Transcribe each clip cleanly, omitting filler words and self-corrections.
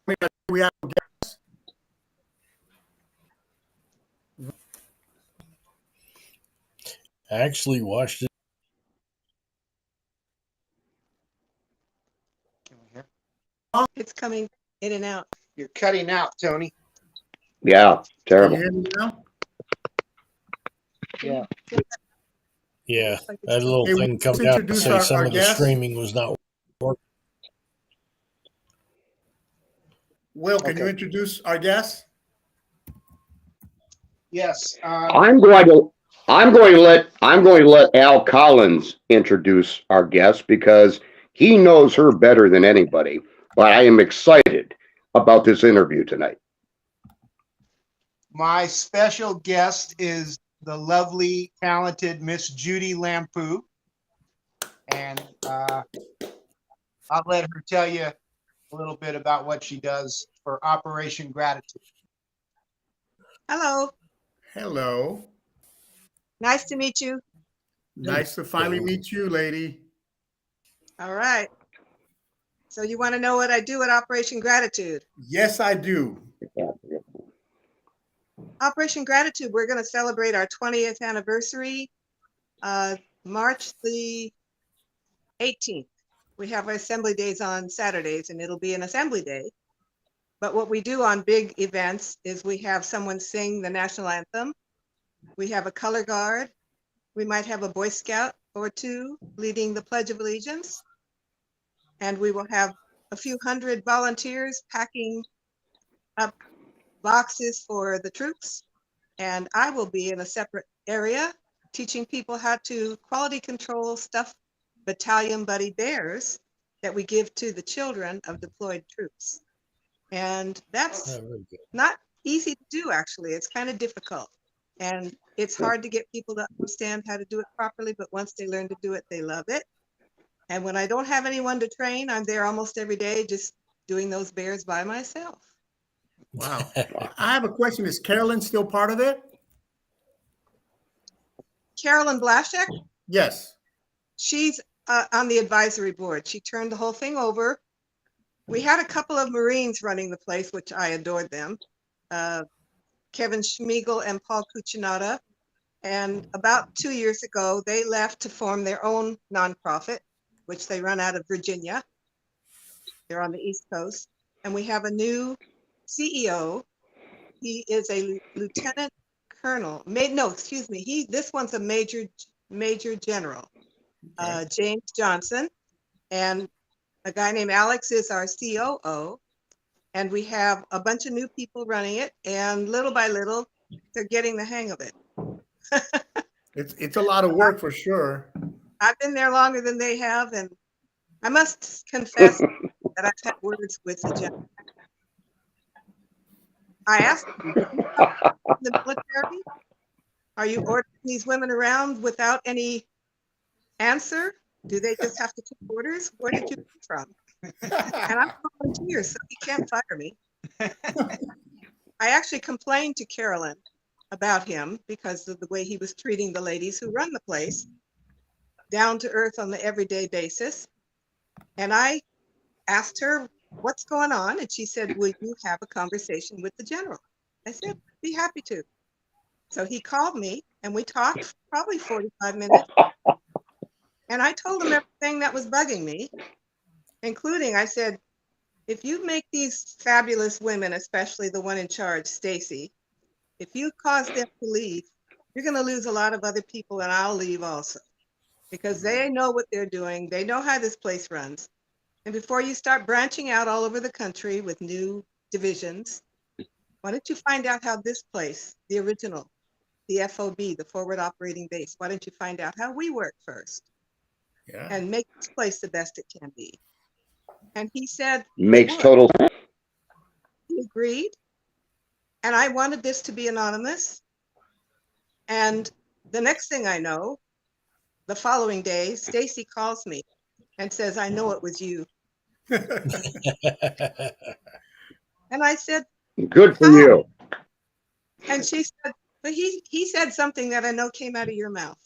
We have I actually watched it. It's coming in and out. You're cutting out, Tony. Yeah, Can you terrible. hear me now? Yeah. Yeah, Like it's that little Hey, thing come let's out to introduce say some our of the guest. streaming was not working. Will, can you Okay. introduce our guest? Yes. I'm going to let Al Collins introduce our guest because he knows her better than anybody. But I am excited about this interview tonight. My special guest is the lovely, talented Miss Judy Lampu. And I'll let her tell you a little bit about what she does for Operation Gratitude. Hello. Hello. Nice to meet you. Nice to finally meet you, lady. All right. So you want to know what I do at Operation Gratitude? Yes, I do. Operation Gratitude, we're going to celebrate our 20th anniversary, March the 18th. We have our assembly days on Saturdays, and it'll be an assembly day. But what we do on big events is we have someone sing the national anthem. We have a color guard. We might have a Boy Scout or two leading the Pledge of Allegiance. And we will have a few hundred volunteers packing up boxes for the troops. And I will be in a separate area teaching people how to quality control stuffed battalion buddy bears that we give to the children of deployed troops. And that's not easy to do, actually. It's kind of difficult. And it's hard to get people to understand how to do it properly, but once they learn to do it, they love it. And when I don't have anyone to train, I'm there almost every day just doing those bears by myself. Wow. I have a question. Is Carolyn still part of it? Carolyn Blashek, Yes. she's on the advisory board. She turned the whole thing over. We had a couple of Marines running the place, which I adored them. Kevin Schmiegel and Paul Cucinato. And about 2 years ago, they left to form their own nonprofit, which they run out of Virginia. They're on the East Coast. And we have a new CEO. He is a lieutenant colonel. This one's a major general, James Johnson. And a guy named Alex is our COO. And we have a bunch of new people running it. And little by little, they're getting the hang of it. It's a lot of work for sure. I've been there longer than they have. And I must confess that I've had words with the general. I asked him, the military, are you ordering these women around without any answer? Do they just have to take orders? Where did you come from? And I'm a volunteer, so he can't fire me. I actually complained to Carolyn about him because of the way he was treating the ladies who run the place, down to earth on the everyday basis. And I asked her, what's going on? And she said, will you have a conversation with the general? I said, be happy to. So he called me and we talked for probably 45 minutes. And I told him everything that was bugging me, including I said, if you make these fabulous women, especially the one in charge, Stacy, if you cause them to leave, you're going to lose a lot of other people and I'll leave also because they know what they're doing. They know how this place runs. And before you start branching out all over the country with new divisions, why don't you find out how this place, the original, the FOB, the forward operating base, why don't you find out how we work first? Yeah. And make this place the best it can be. And he said, Makes total sense. he agreed. And I wanted this to be anonymous. And the next thing I know, the following day, Stacy calls me and says, I know it was you. And I said, Good for you. and she said, but he said something that I know came out of your mouth.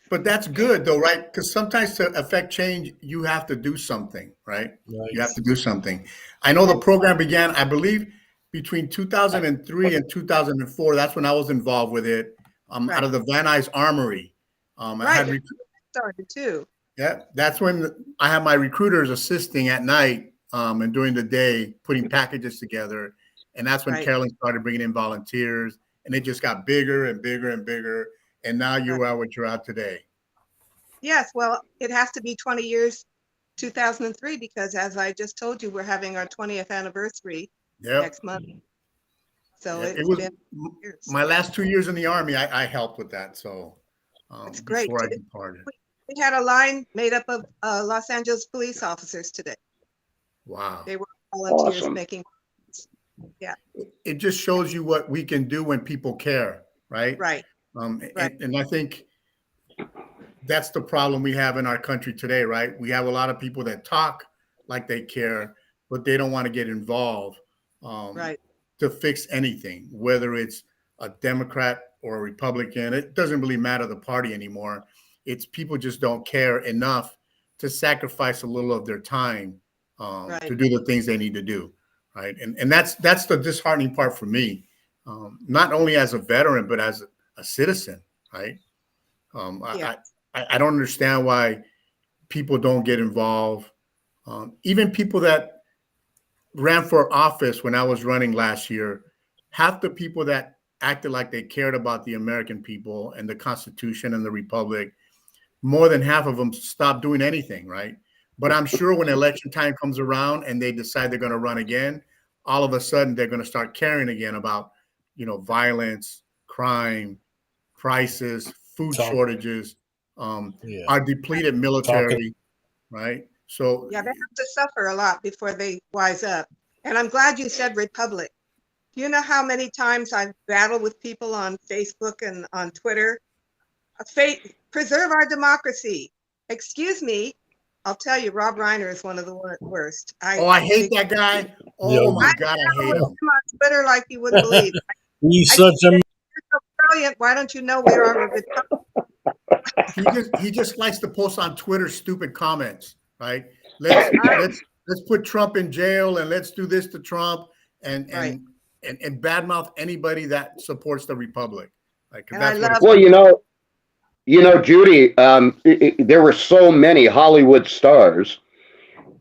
But that's good though, right? Because sometimes to affect change, you have to do something, right? You have Right. to do something. I know the program began, I believe, between 2003 and 2004. That's when I was involved with it. Out of the Van Nuys Armory. I had Right. Started too. Yeah, that's when I had my recruiters assisting at night and during the day, putting packages together. And that's when Right. Carolyn started bringing in volunteers, and it just got bigger and bigger and bigger. And now you are what you're at today. Yes, well, it has to be 20 years, 2003, because as I just told you, we're having our 20th anniversary Yep. next month. So Yep. It it's was been years. my last 2 years in the Army. I helped with that. So It's great. before I departed. We had a line made up of Los Angeles police officers today. Wow. They were volunteers Awesome. making. It just shows you what we can do when people care, right? Right. Right. And I think that's the problem we have in our country today, right? We have a lot of people that talk like they care, but they don't want to get involved Right. to fix anything, whether it's a Democrat or a Republican. It doesn't really matter the party anymore. It's people just don't care enough to sacrifice a little of their time Right. to do the things they need to do, right? And that's the disheartening part for me, not only as a veteran, but as a citizen, right? Yeah. I don't understand why people don't get involved. Even people that ran for office when I was running last year, half the people that acted like they cared about the American people and the Constitution and the Republic, more than half of them stopped doing anything, right? But I'm sure when election time comes around and they decide they're going to run again, all of a sudden they're going to start caring again about, violence, crime, prices, food shortages, our depleted military, right? So Yeah, they have to suffer a lot before they wise up. And I'm glad you said Republic. Do you know how many times I've battled with people on Facebook and on Twitter? Preserve our democracy. Excuse me. I'll tell you, Rob Reiner is one of the worst. I hate that guy. Oh my God, I hate him. On Twitter like you wouldn't believe. He's such a You're so brilliant. Why don't you know we're on a Republic? He just likes to post on Twitter stupid comments, right? Let's put Trump in jail and let's do this to Trump and badmouth anybody that supports the Republic. Like, And I love well, Judy, there were so many Hollywood stars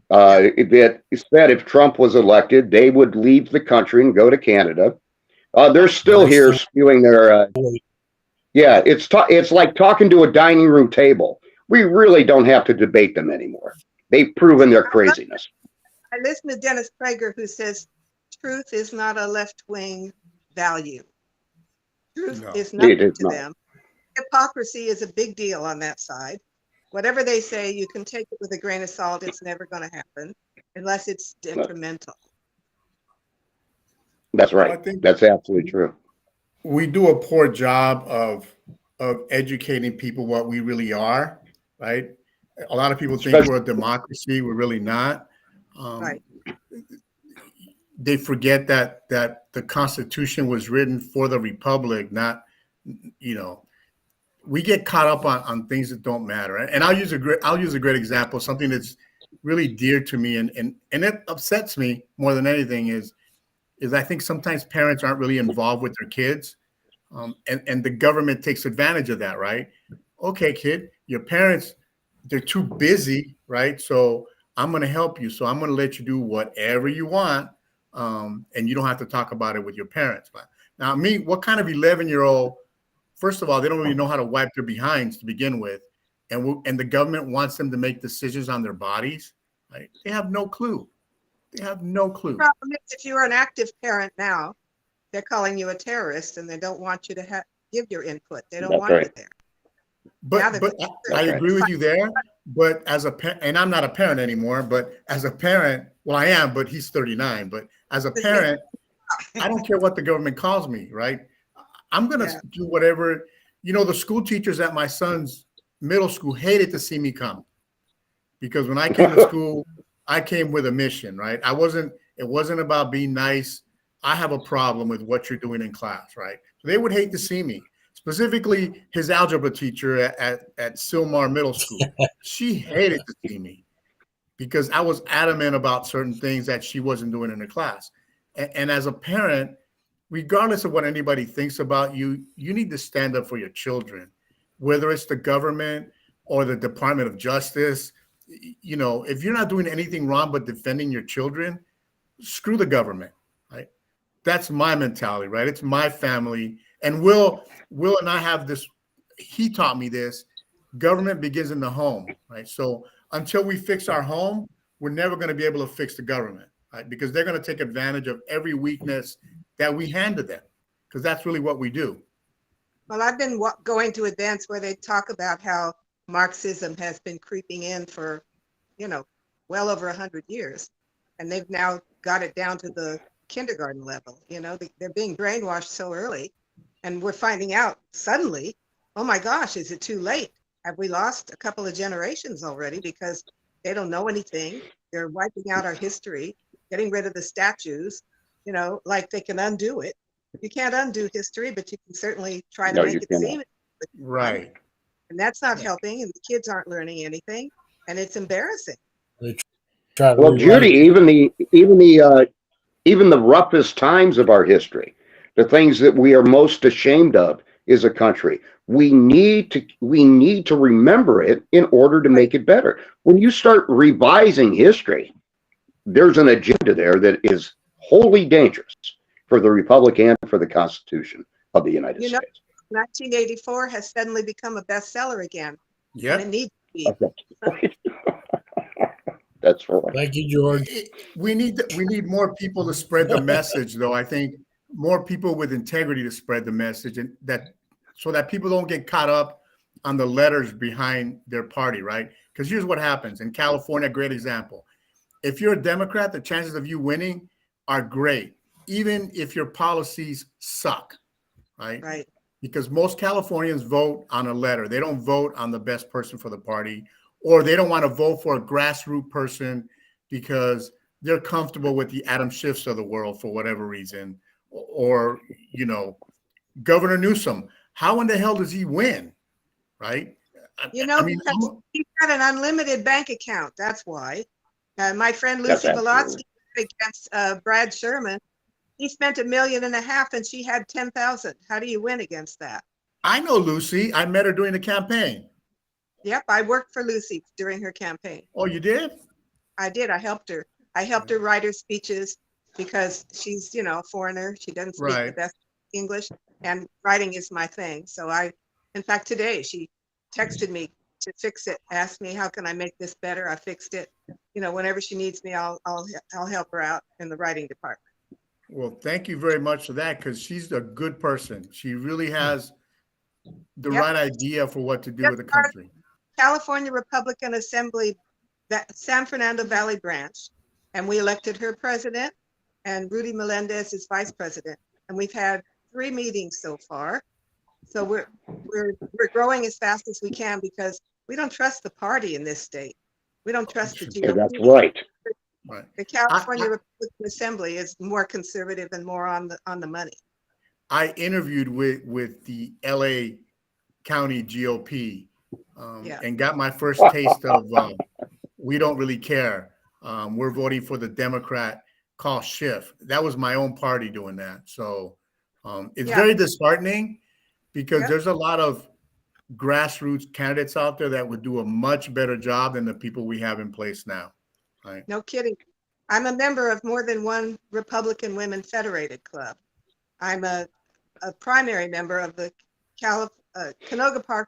that said if Trump was elected, they would leave the country and go to Canada. They're still here spewing their. Yeah, it's like talking to a dining room table. We really don't have to debate them anymore. They've proven their craziness. I listen to Dennis Prager, who says truth is not a left-wing value. Truth is nothing to them. Hypocrisy is a big deal on that side. Whatever they say, you can take it with a grain of salt. It's never going to happen unless it's detrimental. That's right. That's absolutely true. We do a poor job of educating people what we really are, right? A lot of people think we're a democracy. We're really not. Right. They forget that the Constitution was written for the Republic, not, we get caught up on things that don't matter. And I'll use a great example, something that's really dear to me and it upsets me more than anything is I think sometimes parents aren't really involved with their kids. And the government takes advantage of that, right? Okay, kid, your parents, they're too busy, right? So I'm going to help you. So I'm going to let you do whatever you want. And you don't have to talk about it with your parents. But now, what kind of 11-year-old, first of all, they don't really know how to wipe their behinds to begin with. And the government wants them to make decisions on their bodies. Right? They have no clue. They have no clue. The problem is if you're an active parent now, they're calling you a terrorist and they don't want you to give your input. They don't want you there. But I agree with you there. But as a parent, and I'm not a parent anymore, but as a parent, well, I am, but he's 39. But as a parent, I don't care what the government calls me, right? I'm going to do whatever. The school teachers at my son's middle school hated to see me come because when I came to school, I came with a mission, right? It wasn't about being nice. I have a problem with what you're doing in class, right? So they would hate to see me, specifically his algebra teacher at Sylmar Middle School. She hated to see me because I was adamant about certain things that she wasn't doing in the class. And as a parent, regardless of what anybody thinks about you, you need to stand up for your children, whether it's the government or the Department of Justice. You know, if you're not doing anything wrong but defending your children, screw the government, right? That's my mentality, right? It's my family. And Will and I have this, he taught me this, government begins in the home, right? So until we fix our home, we're never going to be able to fix the government, right? Because they're going to take advantage of every weakness that we hand to them, because that's really what we do. Well, I've been going to events where they talk about how Marxism has been creeping in for, you know, well over 100 years. And they've now got it down to the kindergarten level. You know, they're being brainwashed so early. And we're finding out suddenly, oh my gosh, is it too late? Have we lost a couple of generations already because they don't know anything? They're wiping out our history, getting rid of the statues, you know, like they can undo it. You can't undo history, but you can certainly try to make it seem right. And that's not helping, and the kids aren't learning anything, and it's embarrassing. Well, Judy, even the roughest times of our history, the things that we are most ashamed of as a country, we need to remember it in order to make it better. When you start revising history, there's an agenda there that is wholly dangerous for the Republic and for the Constitution of the United States. 1984 has suddenly become a bestseller again. Yeah, it needs to be. That's right. Thank you, George. We need more people to spread the message, though. I think more people with integrity to spread the message, and so that people don't get caught up on the letters behind their party, right? Because here's what happens in California. Great example. If you're a Democrat, the chances of you winning are great, even if your policies suck, right? Right. Because most Californians vote on a letter. They don't vote on the best person for the party, or they don't want to vote for a grassroots person because they're comfortable with the Adam Schiffs of the world for whatever reason. Or, you know, Governor Newsom, how in the hell does he win, right? You know, because he's got an unlimited bank account. That's why. My friend Lucy Velotsky against Brad Sherman, he spent $1.5 million and she had 10,000. How do you win against that? I know Lucy. I met her during the campaign. Yep, I worked for Lucy during her campaign. Oh, you did? I did. I helped her. I helped her write her speeches because she's, you know, a foreigner. She doesn't speak the best English, and writing is my thing. So in fact, today she texted me to fix it, asked me, how can I make this better? I fixed it. You know, whenever she needs me, I'll help her out in the writing department. Well, thank you very much for that, because she's a good person. She really has the right idea for what to do with the country. California Republican Assembly, that San Fernando Valley branch, and we elected her president and Rudy Melendez is vice president. And we've had 3 meetings so far. So we're growing as fast as we can because we don't trust the party in this state. We don't trust the GOP. Yeah, that's right. The California Republican Assembly is more conservative and more on the money. I interviewed with the LA County GOP and got my first taste of we don't really care. We're voting for the Democrat call Schiff. That was my own party doing that. So it's very disheartening because there's a lot of grassroots candidates out there that would do a much better job than the people we have in place now. Right? No kidding. I'm a member of more than one Republican Women Federated Club. I'm a primary member of the Canoga Park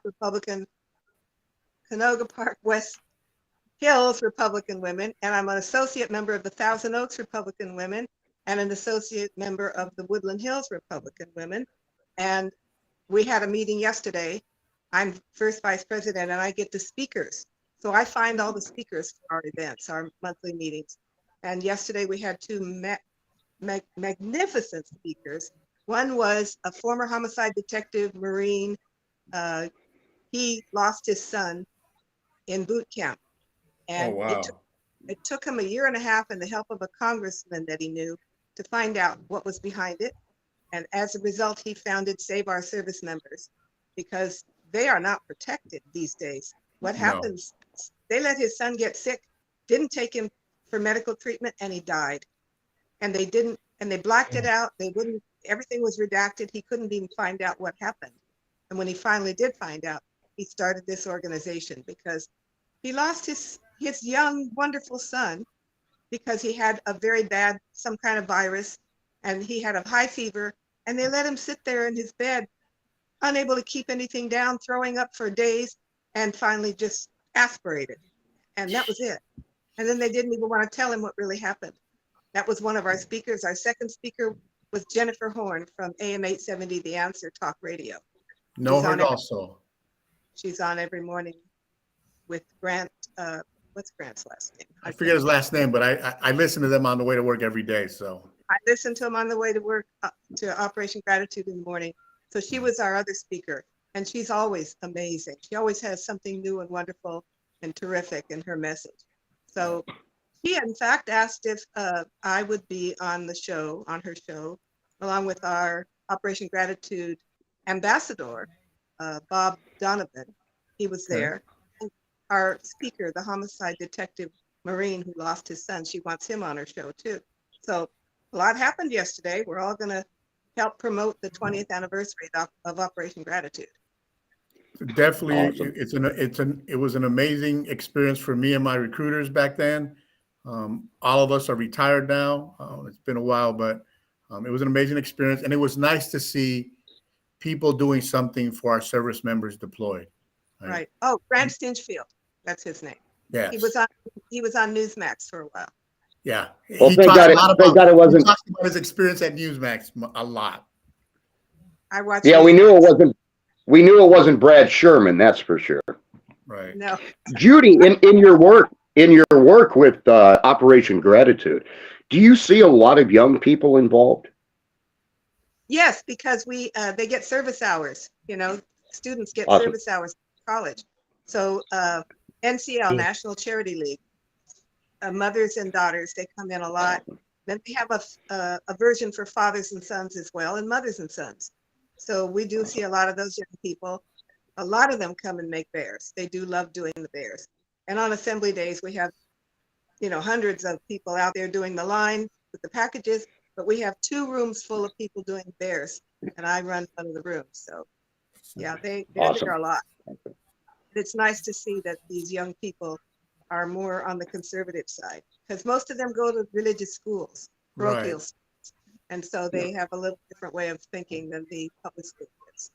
West Hills Republican Women, and I'm an associate member of the Thousand Oaks Republican Women and an associate member of the Woodland Hills Republican Women. And we had a meeting yesterday. I'm first vice president and I get the speakers. So I find all the speakers for our events, our monthly meetings. And yesterday we had 2 magnificent speakers. One was a former homicide detective, Marine. He lost his son in boot camp. And it took him 1.5 years and the help of a congressman that he knew to find out what was behind it. And as a result, he founded Save Our Service Members. because they are not protected these days. What No. happens, they let his son get sick, didn't take him for medical treatment, and he died. And they didn't, and they blacked it out. They wouldn't, everything was redacted. He couldn't even find out what happened. And when he finally did find out, he started this organization because he lost his young, wonderful son because he had a very bad, some kind of virus, and he had a high fever, and they let him sit there in his bed, unable to keep anything down, throwing up for days, and finally just aspirated. And that was it. And then they didn't even want to tell him what really happened. That was one of our speakers. Our second speaker was Jennifer Horn from AM 870, The Answer Talk Radio. Know her also. She's on every morning with Grant. What's Grant's last name? I forget his last name, but I listen to them on the way to work every day. So I listen to him on the way to work to Operation Gratitude in the morning. So she was our other speaker, and she's always amazing. She always has something new and wonderful and terrific in her message. So she, in fact, asked if I would be on the show, on her show, along with our Operation Gratitude ambassador, Bob Donovan. He was there. And our speaker, the homicide detective Marine, who lost his son, she wants him on her show too. So a lot happened yesterday. We're all going to help promote the 20th anniversary of Operation Gratitude. definitely, Awesome. it was an amazing experience for me and my recruiters back then. All of us are retired now. It's been a while, but it was an amazing experience, and it was nice to see people doing something for our service members deployed. Right. Oh, Grant Stinchfield, that's his name. Yes. He was on Newsmax for a while. Yeah. Well, He thank talks God a lot thank God it he wasn't. talks about his experience at Newsmax a lot. I watched. Yeah, we knew it Newsmax. wasn't. We knew it wasn't Brad Sherman. That's for sure. Right. No. Judy, in your work with Operation Gratitude, do you see a lot of young people involved? Yes, because they get service hours. You know, students get Awesome. service hours in college. So NCL, National Charity League, mothers and daughters, they come in a lot. Then we have a version for fathers and sons as well, and mothers and sons. So we do see a lot of those young people. A lot of them come and make bears. They do love doing the bears. And on assembly days, we have, hundreds of people out there doing the line with the packages, but we have 2 rooms full of people doing bears, and I run one of the rooms. So yeah, they're Awesome. there a lot. It's nice to see that these young people are more on the conservative side, because most of them go to religious schools, parochial schools, and so they have a little different way of thinking than the public school kids.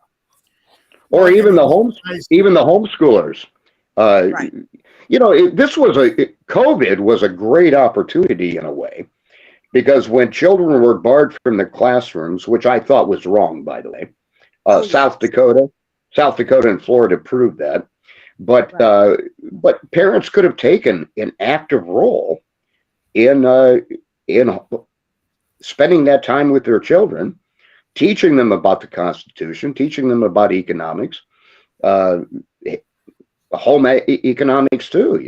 Or Well, even and the it was nice. even the homeschoolers. Right. COVID was a great opportunity in a way, because when children were barred from the classrooms, which I thought was wrong, by the way, Oh, yes. South Dakota and Florida proved that. But Right. but parents could have taken an active role in spending that time with their children, teaching them about the Constitution, teaching them about economics, home economics too.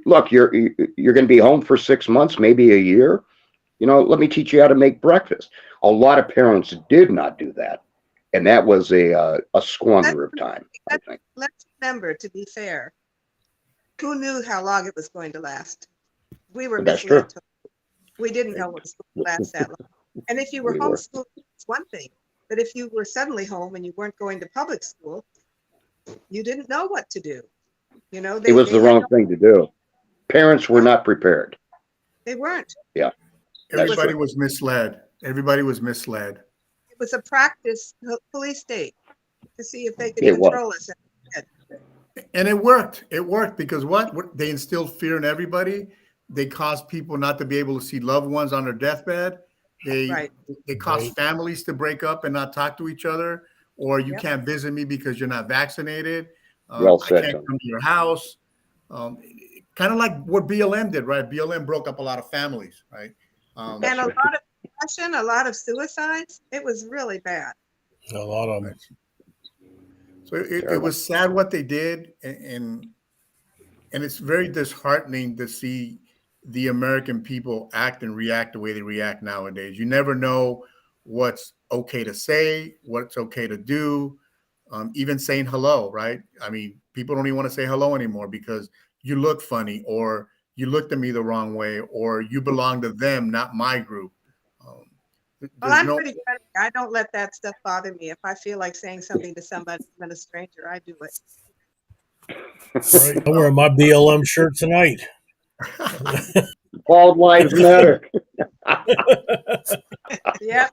Look, you're going to be home for 6 months, maybe a year. Let me teach you how to make breakfast. A lot of parents did not do that, and that was a squander of time, I think. Let's remember, to be fair, who knew how long it was going to last? We were That's misled. true. We didn't know it was going to last that long. And if you were We were. homeschooled, it's one thing. But if you were suddenly home and you weren't going to public school, you didn't know what to do. It was the wrong thing to do. Parents were not prepared. They weren't. Yeah. Everybody was misled. Everybody was misled. It was a practice police state to see if they could It was. control us. And it worked. It worked because what they instilled fear in everybody. They caused people not to be able to see loved ones on their deathbed. They caused families to break up and not talk to each other, or you can't visit me because you're not vaccinated. Well said, I can't come to your house. Kind of like what BLM did, right? BLM broke up a lot of families, right? And a lot of depression, a lot of suicides. It was really bad. A lot of them. So it was sad what they did, and it's very disheartening to see the American people act and react the way they react nowadays. You never know what's okay to say, what's okay to do. even saying hello, right? I mean, people don't even want to say hello anymore because you look funny, or you looked at me the wrong way, or you belong to them, not my group. Um, Well, there's I'm no, pretty friendly. I don't let that stuff bother me. If I feel like saying something to somebody, even a stranger, I do it. Right. I'm wearing my BLM shirt tonight. Bald lives matter. Yeah,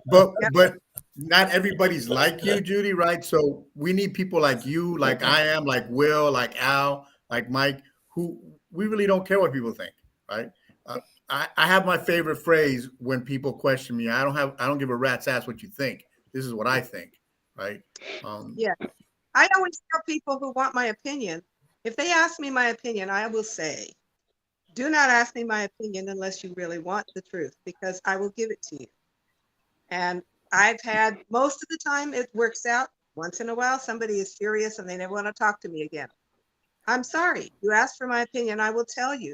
but not everybody's like you, Judy, right? So we need people like you, like I am, like Will, like Al, like Mike, who we really don't care what people think, right? I have my favorite phrase when people question me. I don't give a rat's ass what you think. This is what I think, right? yeah. I always tell people who want my opinion, if they ask me my opinion, I will say, do not ask me my opinion unless you really want the truth, because I will give it to you. And I've had, most of the time it works out. Once in a while, somebody is furious and they never want to talk to me again. I'm sorry. You asked for my opinion. I will tell you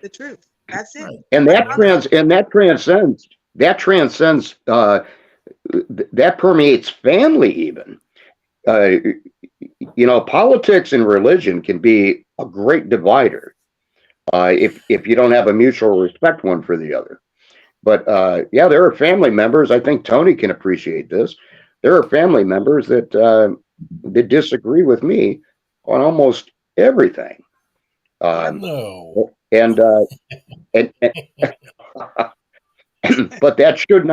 the truth. That's it. Right. And My that mother- transcends that permeates family even. Uh, politics and religion can be a great divider if you don't have a mutual respect one for the other. But yeah, there are family members. I think Tony can appreciate this. There are family members that disagree with me on almost everything. No. And but that should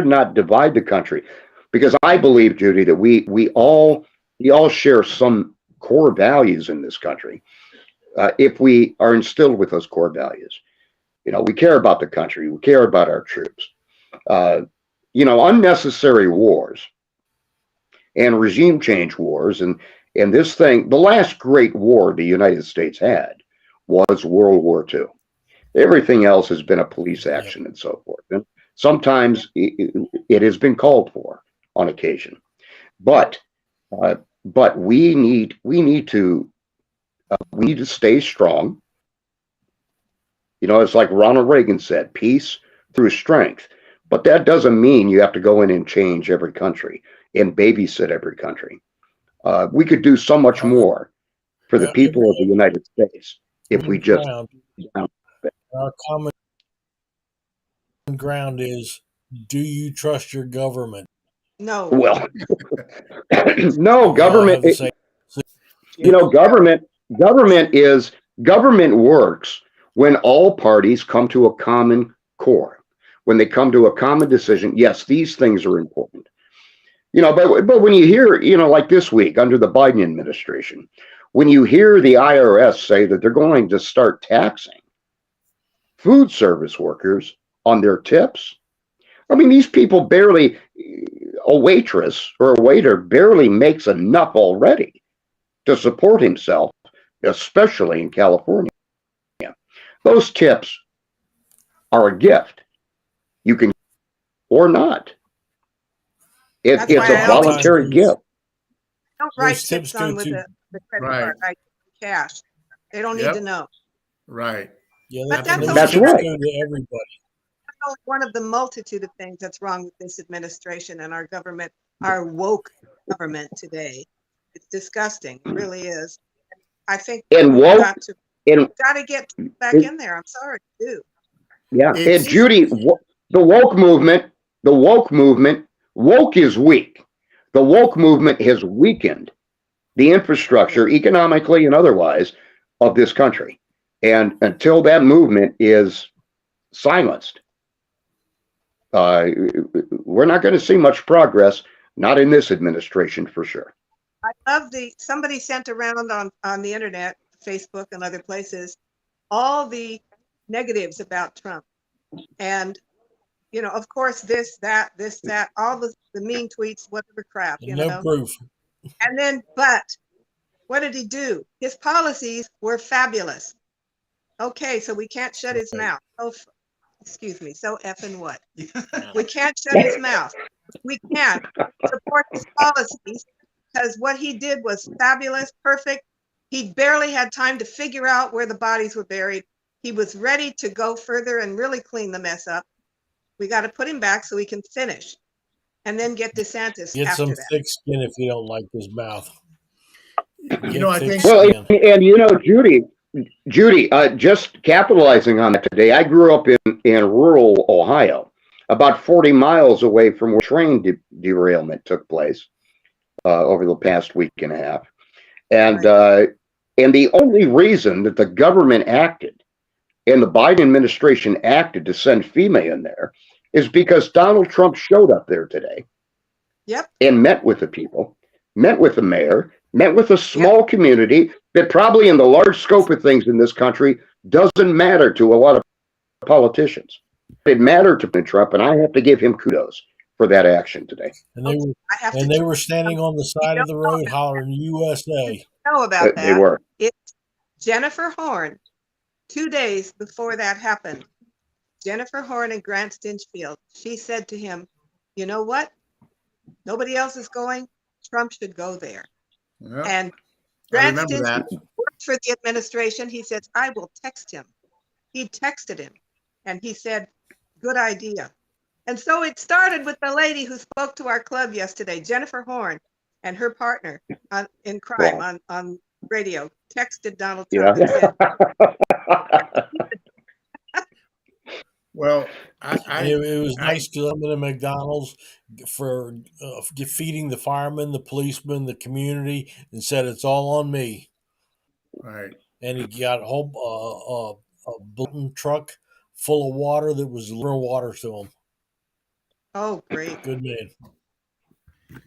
not divide the country, because I believe, Judy, that we all share some core values in this country. If we are instilled with those core values, we care about the country, we care about our troops. Unnecessary wars and regime change wars, and this thing, the last great war the United States had was World War II. Everything else has been a police action and so forth. And sometimes it has been called for on occasion, but we need to stay strong. It's like Ronald Reagan said, peace through strength. But that doesn't mean you have to go in and change every country and babysit every country. We could do so much more for the people of the United States if we just. Our common ground is, do you trust your government? No. Well, no, We all have government. the same. Government works when all parties come to a common core. When they come to a common decision, yes, these things are important. But when you hear, like this week under the Biden administration, when you hear the IRS say that they're going to start taxing food service workers on their tips. I mean, these people barely, a waitress or a waiter barely makes enough already to support himself, especially in California. Those tips are a gift. You can or not. It's a voluntary gift. Don't write Those tips on with the credit Right. card. I cash. They don't need Yep. to know. Right. Yeah, But that's those That's tips right. go to everybody. That's only one of the multitude of things that's wrong with this administration and our government, our woke government today. It's disgusting. It really is. I think And we've woke, got to get back in there. I'm sorry, too. yeah. It's- And Judy, the woke movement, woke is weak. The woke movement has weakened the infrastructure, economically and otherwise, of this country. And until that movement is silenced, we're not going to see much progress, not in this administration for sure. I love somebody sent around on the internet, Facebook and other places, all the negatives about Trump. And, of course, this, that, all the mean tweets, whatever crap, No proof. And then, but what did he do? His policies were fabulous. Okay, so we can't shut his mouth. Oh, excuse me, so effing what? We can't shut his mouth. We can't support his policies because what he did was fabulous, perfect. He barely had time to figure out where the bodies were buried. He was ready to go further and really clean the mess up. We got to put him back so he can finish. and then get DeSantis Get after some that. thick skin if you don't like his mouth. You know, I thick think Well, skin. and Judy, just capitalizing on that today, I grew up in rural Ohio, about 40 miles away from where train derailment took place over the past week and a half. And the only reason that the government acted and the Biden administration acted to send FEMA in there is because Donald Trump showed up there today. Yep. And met with the people, met with the mayor, met with a small community that probably in the large scope of things in this country doesn't matter to a lot of politicians. It mattered to Trump, and I have to give him kudos for that action today. And they were standing on the side of the road hollering USA. Know about that. They were. It's Jennifer Horn. 2 days before that happened, Jennifer Horn in Grant Stinchfield, she said to him, you know what? Nobody else is going. Trump should go there. Yeah, And I Grant remember that. Stinchfield worked for the administration. He says, I will text him. He texted him and he said, good idea. And so it started with the lady who spoke to our club yesterday, Jennifer Horn, and her partner in crime on radio texted Donald Trump and said, Well, it was nice to them at the McDonald's for defeating the firemen, the policemen, the community, and said it's all on me. Right. And he got a whole a Bolton truck full of water that was real water to him. oh, great. Good man.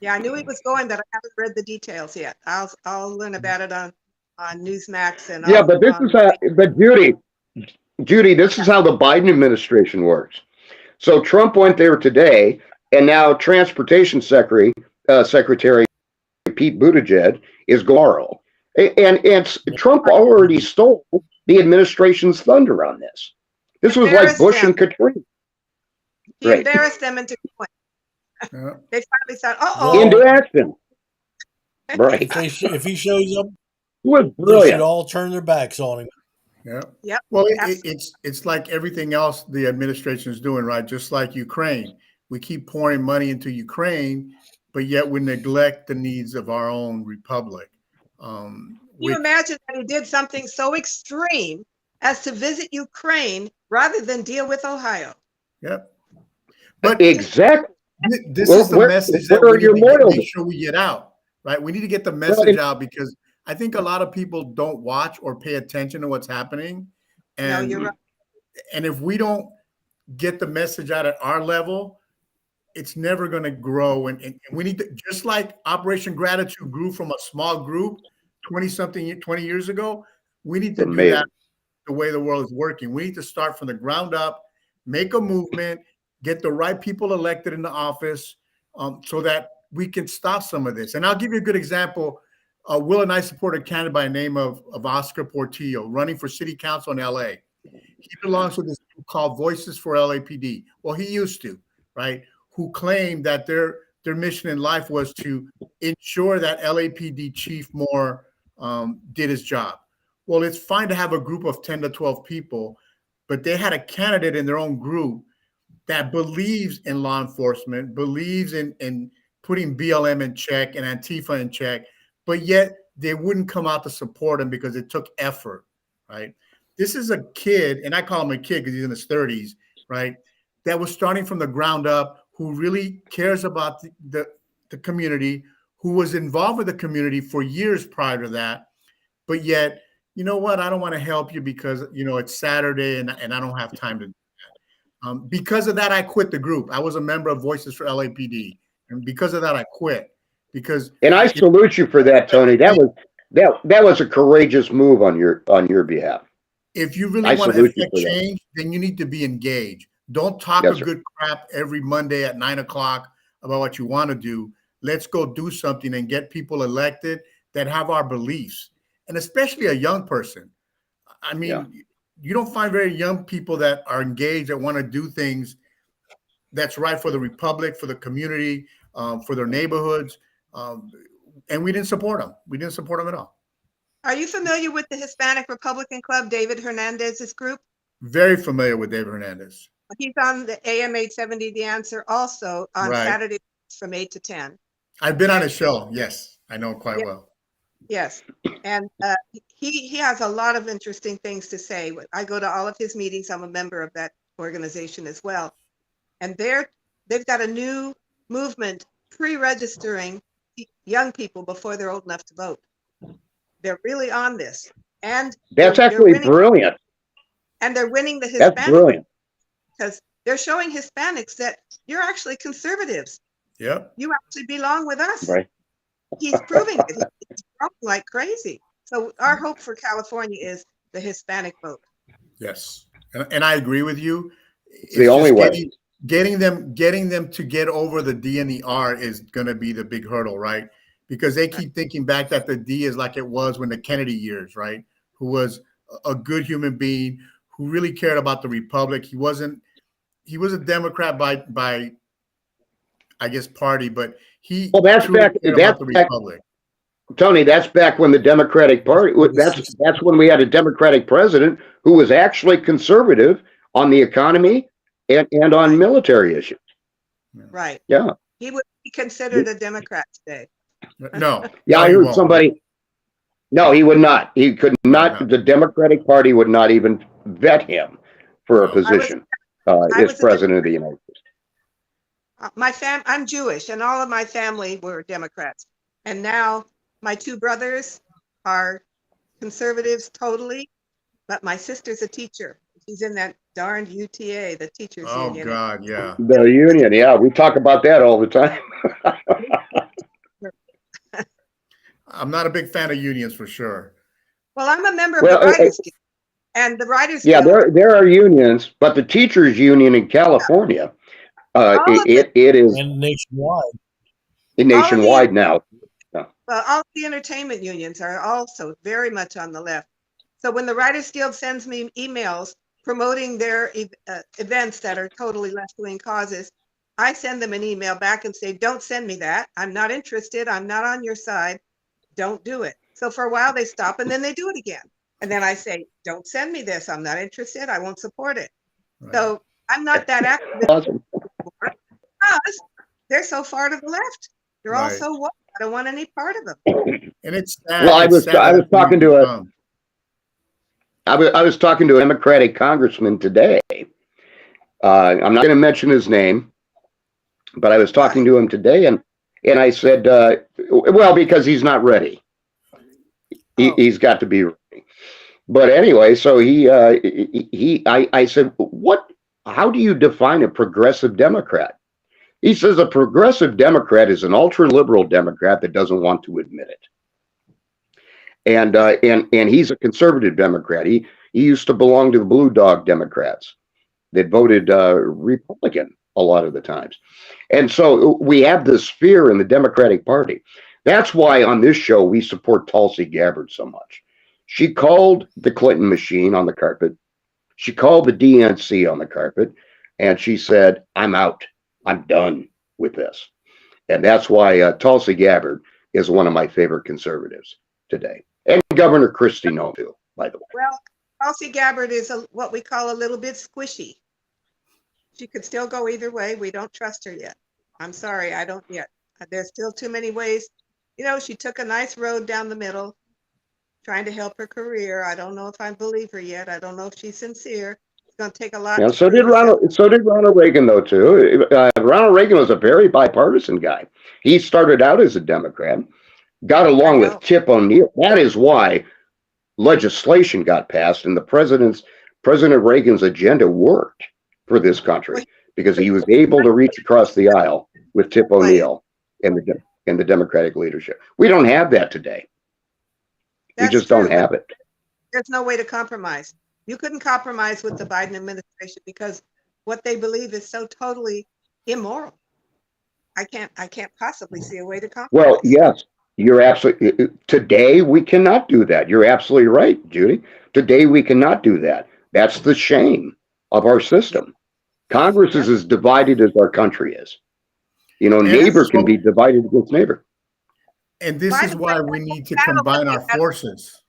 Yeah, I knew he was going, but I haven't read the details yet. I'll learn about it on Newsmax and but this is but Judy, this is how the Biden administration works. So Trump went there today, and now Transportation Secretary Pete Buttigieg is tomorrow. And Trump already stole the administration's thunder on this. This was like Bush and Katrina. He embarrassed them into going. Yeah. They finally said, into action. Right. If he shows up, they should all turn their backs on him. Yeah. Yep. Well, it's like everything else the administration is doing, right? Just like Ukraine, we keep pouring money into Ukraine, but yet we neglect the needs of our own republic. Can you imagine that he did something so extreme as to visit Ukraine rather than deal with Ohio? Yep. But exactly. This is the message that we need to make sure we get out, right? We need to get the message out because I think a lot of people don't watch or pay attention to what's happening. And, no, you're right. And if we don't get the message out at our level, it's never going to grow. And we need to, just like Operation Gratitude grew from a small group 20 years ago, we need to do that the way the world is working. We need to start from the ground up, make a movement, get the right people elected into office so that we can stop some of this. And I'll give you a good example. Will and I support a candidate by the name of Oscar Portillo running for city council in LA. He belongs to this group called Voices for LAPD. Well, he used to, right? Who claimed that their mission in life was to ensure that LAPD Chief Moore did his job. Well, it's fine to have a group of 10 to 12 people, but they had a candidate in their own group that believes in law enforcement, believes in putting BLM in check and Antifa in check, but yet they wouldn't come out to support him because it took effort, right? This is a kid, and I call him a kid because he's in his 30s, right? That was starting from the ground up, who really cares about the community, who was involved with the community for years prior to that, but yet, you know what? I don't want to help you because, it's Saturday and I don't have time to do that. Because of that, I quit the group. I was a member of Voices for LAPD. And because of that, I quit. And I salute you for that, Tony. That was a courageous move on your behalf. If you really want to affect change, then you need to be engaged. Don't talk a good crap every Monday at 9:00 about what you want to do. Let's go do something and get people elected that have our beliefs, and especially a young person. I mean, you don't find very young people that are engaged, that want to do things that's right for the republic, for the community, for their neighborhoods. And we didn't support them. We didn't support them at all. Are you familiar with the Hispanic Republican Club, David Hernandez's group? Very familiar with David Hernandez. He's on the AM 870, The Answer, also on Saturday from 8 to 10. I've been on his show. Yes, I know him quite Yeah. well. Yes, and he has a lot of interesting things to say. I go to all of his meetings. I'm a member of that organization as well, and they've got a new movement pre-registering young people before they're old enough to vote. They're really on this, and That's they're actually winning, brilliant. and they're winning the That's Hispanics brilliant. because they're showing Hispanics that you're actually conservatives. Yep. You actually belong with us. Right. He's proving it. He's growing like crazy. So our hope for California is the Hispanic vote. Yes, and I agree with you. It's the only way. Getting them to get over the D and the R is going to be the big hurdle, right? Because they keep thinking back that the D is like it was when the Kennedy years, right? Who was a good human being who really cared about the republic. He was a Democrat by I guess party, but he That's truly back. cared about the republic. Tony, that's back when the Democratic Party. That's when we had a Democratic president who was actually conservative on the economy and on military issues. Right. Yeah. He would be considered a Democrat today. No. Yeah, no, I he heard won't. somebody. No, he would not. He could not. No. The Democratic Party would not even vet him for a No. position as president of the United States. I'm Jewish, and all of my family were Democrats. And now my two brothers are conservatives totally, but my sister's a teacher. She's in that darned UTA, the teachers union. Oh God, yeah. The union, yeah, we talk about that all the time. I'm not a big fan of unions for sure. Well, I'm a member of the Writers Guild, and the Writers Guild. Yeah, there are unions, but the teachers union in California, it is and nationwide. Nationwide now. Well, all the entertainment unions are also very much on the left. So when the Writers Guild sends me emails promoting their events that are totally left-wing causes, I send them an email back and say, don't send me that. I'm not interested. I'm not on your side. Don't do it. So for a while they stop and then they do it again. And then I say, don't send me this. I'm not interested. I won't support it. Right. So I'm not that active Awesome. Because they're so far to the left. They're all so woke. I don't want any part of them. And it's sad. Well, I was talking to a Democratic congressman today. I'm not going to mention his name, but I was talking to him today, and I said, well, because he's not ready. He's got to be ready. But anyway, so I said, how do you define a progressive Democrat? He says a progressive Democrat is an ultra-liberal Democrat that doesn't want to admit it. And he's a conservative Democrat. He used to belong to the Blue Dog Democrats that voted Republican a lot of the times. And so we have this fear in the Democratic Party. That's why on this show we support Tulsi Gabbard so much. She called the Clinton machine on the carpet. She called the DNC on the carpet, and she said, I'm out. I'm done with this. And that's why Tulsi Gabbard is one of my favorite conservatives today. And Governor Christie, too, by the way. Well, Tulsi Gabbard is what we call a little bit squishy. She could still go either way. We don't trust her yet. I'm sorry, I don't yet. There's still too many ways. You know, she took a nice road down the middle, trying to help her career. I don't know if I believe her yet. I don't know if she's sincere. It's going to take a lot. Yeah, so did Ronald Reagan, though, too. Ronald Reagan was a very bipartisan guy. He started out as a Democrat, got along with Tip O'Neill. That is why legislation got passed, and President Reagan's agenda worked for this country because he was able to reach across the aisle with Tip O'Neill and the Democratic leadership. We don't have that today. We just don't have it. There's no way to compromise. You couldn't compromise with the Biden administration because what they believe is so totally immoral. I can't possibly see a way to compromise. Well, yes, you're absolutely. Today we cannot do that. You're absolutely right, Judy. Today we cannot do that. That's the shame of our system. Congress is as divided as our country is. You know, neighbor can be divided against neighbor. And this is why we need to combine our forces.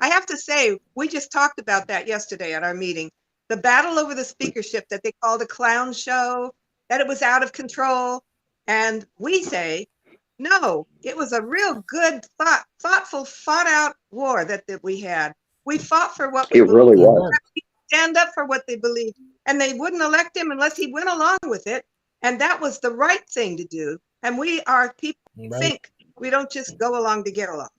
I have to say, we just talked about that yesterday at our meeting. The battle over the speakership that they called a clown show, that it was out of control. And we say, no, it was a real good, thoughtful, fought out war that we had. We fought for what we It really believed. was. Stand up for what they believed. And they wouldn't elect him unless he went along with it. And that was the right thing to do. And we are people who think we don't just go along to get along.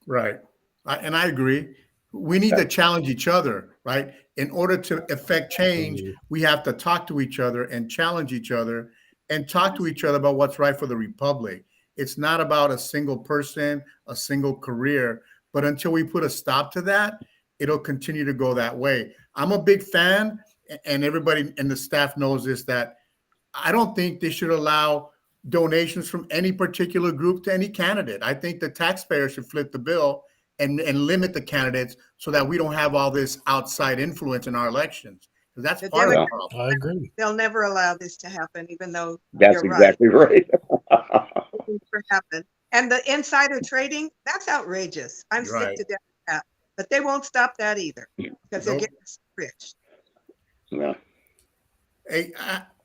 Right. And I agree. We need to challenge each other, right? In order to effect change, we have to talk to each other and challenge each other and talk to each other about what's right for the republic. It's not about a single person, a single career, but until we put a stop to that, it'll continue to go that way. I'm a big fan, and everybody in the staff knows this, that I don't think they should allow donations from any particular group to any candidate. I think the taxpayer should flip the bill and limit the candidates so that we don't have all this outside influence in our elections. Because that's part of the problem. I agree. They'll never allow this to happen, even though That's you're exactly right. It will never happen. And the insider trading, that's outrageous. I'm You're sick right. to death of that. But they won't stop that either because they're Nope. getting rich. Yeah. Hey,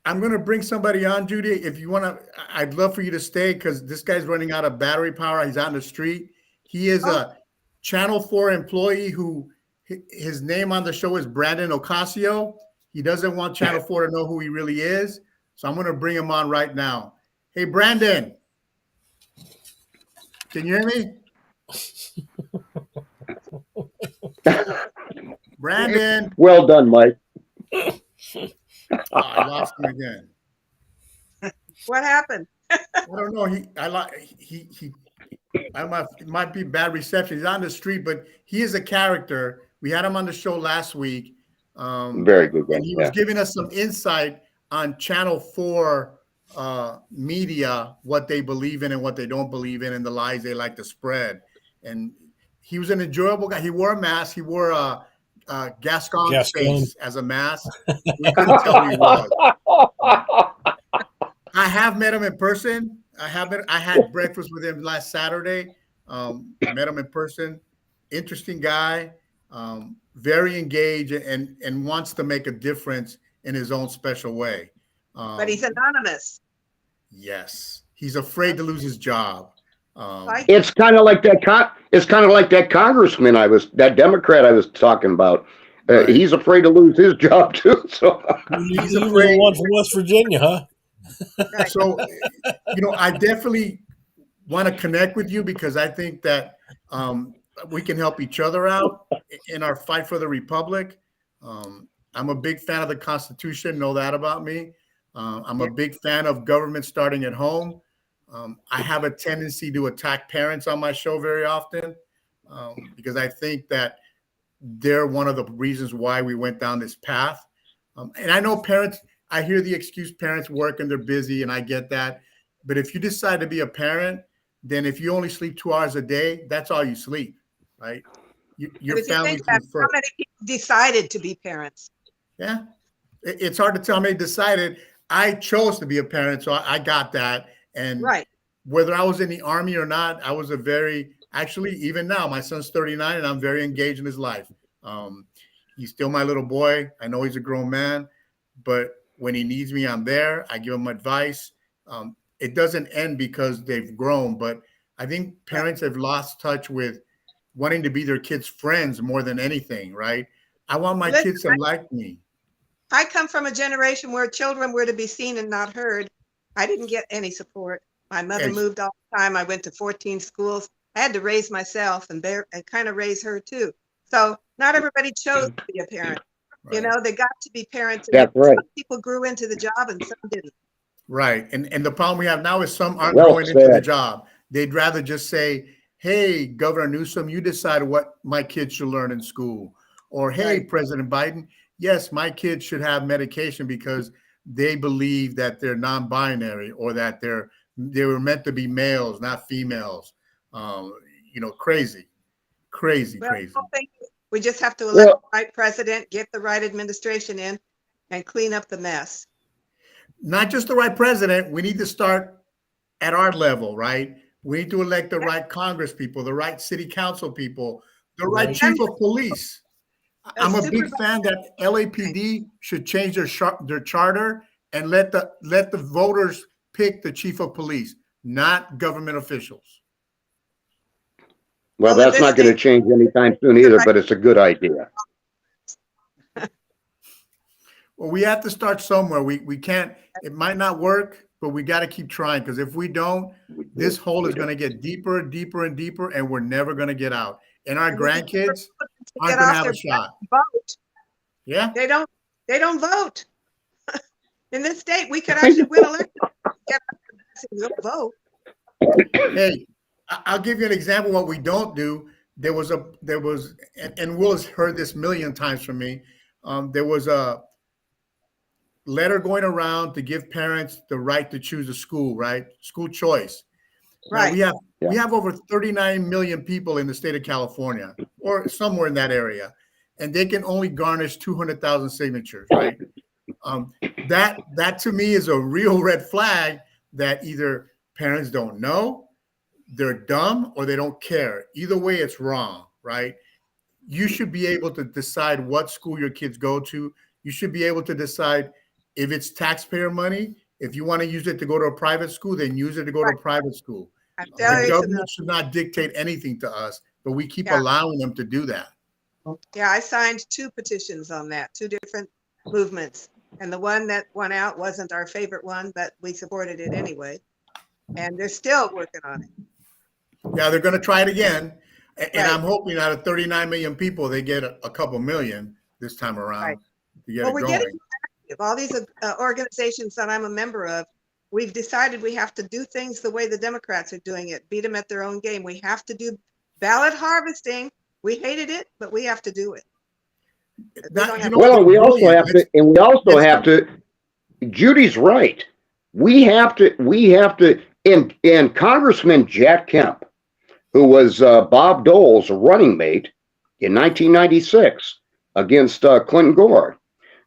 I'm going to bring somebody on, Judy. If you want to, I'd love for you to stay because this guy's running out of battery power. He's out in the street. He is a Channel 4 employee who his name on the show is Brandon Ocasio. He doesn't want Channel 4 to know who he really is. So I'm going to bring him on right now. Hey, Brandon. Can you hear me? Brandon. Well done, Mike. Oh, I lost him again. What happened? I don't know. It might be bad reception. He's on the street, but he is a character. We had him on the show last week. Very good guy. And he was giving us some insight on Channel 4 media, what they believe in and what they don't believe in, and the lies they like to spread. And he was an enjoyable guy. He wore a mask. He wore a Gascon face as a mask. We couldn't tell who he was. I have met him in person. I had breakfast with him last Saturday. Met him in person. Interesting guy. Very engaged and wants to make a difference in his own special way. But he's anonymous. Yes, he's afraid to lose his job. It's kind of like that. It's kind of like that congressman that Democrat I was talking about. Right. He's afraid to lose his job too. So he's You afraid. the one from West Virginia, huh? Right. So, I definitely want to connect with you because I think that we can help each other out in our fight for the republic. I'm a big fan of the Constitution. Know that about me. I'm a big fan of government starting at home. I have a tendency to attack parents on my show very often because I think that they're one of the reasons why we went down this path. And I know parents, I hear the excuse parents work and they're busy, and I get that. But if you decide to be a parent, then if you only sleep 2 hours a day, that's all you sleep, right? Your family comes How first. many people decided to be parents? Yeah. It's hard to tell how many decided. I chose to be a parent, so I got that. And Right. whether I was in the Army or not, I was actually, even now, my son's 39 and I'm very engaged in his life. He's still my little boy. I know he's a grown man, but when he needs me, I'm there. I give him advice. It doesn't end because they've grown, but I think parents have lost touch with wanting to be their kids' friends more than anything, right? I want my kids to like me. I come from a generation where children were to be seen and not heard. I didn't get any support. My mother moved all the time. I went to 14 schools. I had to raise myself and kind of raise her too. So not everybody chose to be a parent. Right. They got to be parents. That's right. Some people grew into the job and some didn't. Right. And the problem we have now is some aren't Well going into the said. job. They'd rather just say, hey, Governor Newsom, you decide what my kids should learn in school. Or, hey, Right. President Biden, yes, my kids should have medication because they believe that they're non-binary or that they were meant to be males, not females. Crazy. Well, Crazy. I think we just have to elect the right president, get the right administration in, and clean up the mess. Not just the right president. We need to start at our level, right? We need to elect the right Congress people, the right city council people, the right chief of police. I'm a big fan that LAPD should change their charter and let the voters pick the chief of police, not government officials. Well, Well, in that's this not going to state- change anytime soon either, but it's a good idea. Well, we have to start somewhere. We can't, it might not work, but we got to keep trying, because if we don't, this hole is going to get deeper, deeper, and deeper, and we're never going to get out. And our And we can grandkids to aren't get going to off have their a shot. vote. Yeah. They don't vote. In this state, we could actually win elections. Get out the vote. Hey, I'll give you an example of what we don't do. There was, and Will has heard this a million times from me. There was a letter going around to give parents the right to choose a school, right? School choice. Now, Right. we have over 39 million people in the state of California, or somewhere in that area, and they can only garnish 200,000 signatures, right? That to me is a real red flag that either parents don't know, they're dumb, or they don't care. Either way, it's wrong, right? You should be able to decide what school your kids go to. You should be able to decide if it's taxpayer money. If you want to use it to go to a private school, then use it to go to a private school. I'm The very government familiar. should not dictate anything to us, but we keep Yeah. allowing them to do that. Yeah, I signed 2 petitions on that, 2 different movements. And the one that went out wasn't our favorite one, but we supported it anyway. And they're still working on it. Yeah, they're going to try it again. And Right. I'm hoping out of 39 million people, they get a couple million this time around Right. to get Well, it we're going. getting active. All these organizations that I'm a member of, we've decided we have to do things the way the Democrats are doing it, beat them at their own game. We have to do ballot harvesting. We hated it, but we have to do it. That- you know, Well, it's we also brilliant. have to, and we also have to, Judy's right. We have to, and Congressman Jack Kemp, who was Bob Dole's running mate in 1996 against Clinton Gore,